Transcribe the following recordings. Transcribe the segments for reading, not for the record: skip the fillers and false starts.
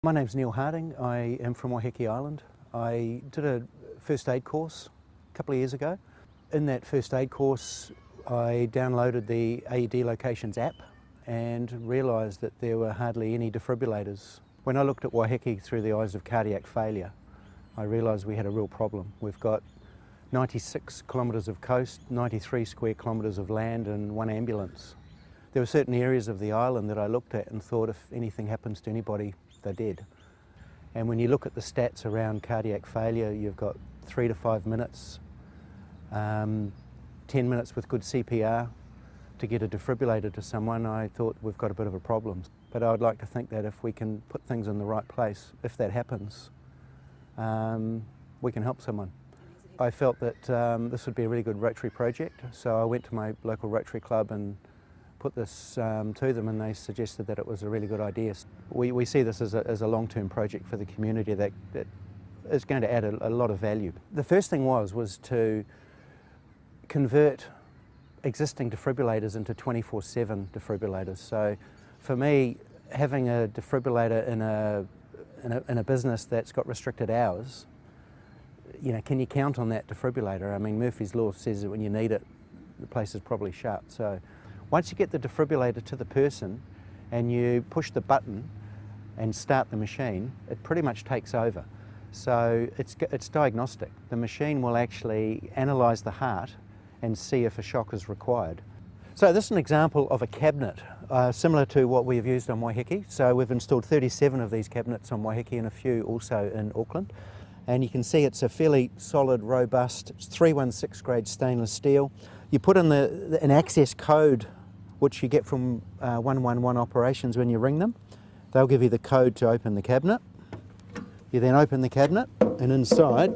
My name's Neil Harding. I am from Waiheke Island. I did a first aid course a couple of years ago. In that first aid course I downloaded the AED Locations app and realised that there were hardly any defibrillators. When I looked at Waiheke through the eyes of cardiac failure, I realised we had a real problem. We've got 96 kilometres of coast, 93 square kilometres of land and one ambulance. There were certain areas of the island that I looked at and thought if anything happens to anybody, they're dead. And when you look at the stats around cardiac failure, you've got 3 to 5 minutes, 10 minutes with good CPR to get a defibrillator to someone. I thought we've got a bit of a problem. But I would like to think that if we can put things in the right place, if that happens, we can help someone. I felt that this would be a really good Rotary project, so I went to my local Rotary club and put this to them, and they suggested that it was a really good idea. We see this as a long-term project for the community that is going to add a lot of value. The first thing was to convert existing defibrillators into 24/7 defibrillators. So for me, having a defibrillator in a business that's got restricted hours, you know, can you count on that defibrillator? I mean, Murphy's Law says that when you need it, the place is probably shut. So once you get the defibrillator to the person and you push the button and start the machine, it pretty much takes over. So it's diagnostic. The machine will actually analyse the heart and see if a shock is required. So this is an example of a cabinet similar to what we've used on Waiheke. So we've installed 37 of these cabinets on Waiheke and a few also in Auckland. And you can see it's a fairly solid, robust 316 grade stainless steel. You put in an access code which you get from 111 operations when you ring them. They'll give you the code to open the cabinet. You then open the cabinet and inside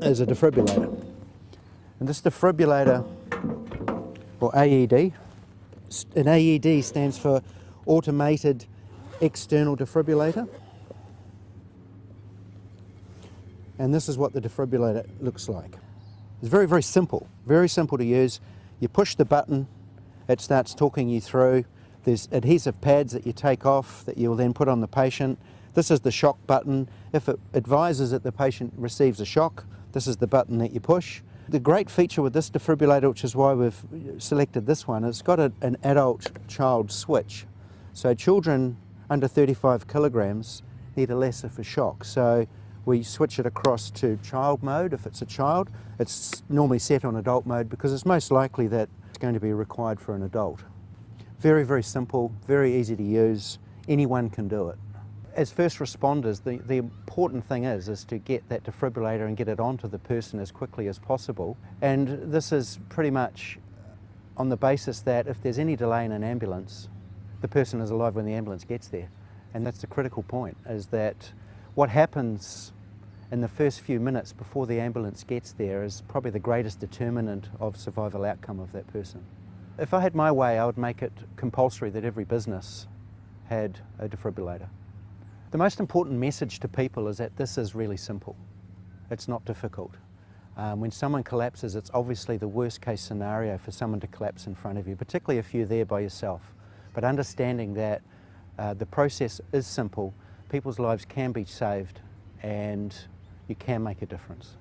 is a defibrillator. And this defibrillator, or AED, an AED stands for Automated External Defibrillator. And this is what the defibrillator looks like. It's very, very simple to use. You push the button, it starts talking you through. There's adhesive pads that you take off that you'll then put on the patient. This is the shock button. If it advises that the patient receives a shock, this is the button that you push. The great feature with this defibrillator, which is why we've selected this one, it's got an adult-child switch. So children under 35 kilograms need a lesser for shock. So we switch it across to child mode if it's a child. It's normally set on adult mode because it's most likely that it's going to be required for an adult. Very, very simple, very easy to use. Anyone can do it. As first responders, the important thing is to get that defibrillator and get it onto the person as quickly as possible. And this is pretty much on the basis that if there's any delay in an ambulance, the person is alive when the ambulance gets there. And that's the critical point, is that what happens in the first few minutes before the ambulance gets there is probably the greatest determinant of survival outcome of that person. If I had my way, I would make it compulsory that every business had a defibrillator. The most important message to people is that this is really simple. It's not difficult. When someone collapses, it's obviously the worst case scenario for someone to collapse in front of you, particularly if you're there by yourself. But understanding that the process is simple, people's lives can be saved, and you can make a difference.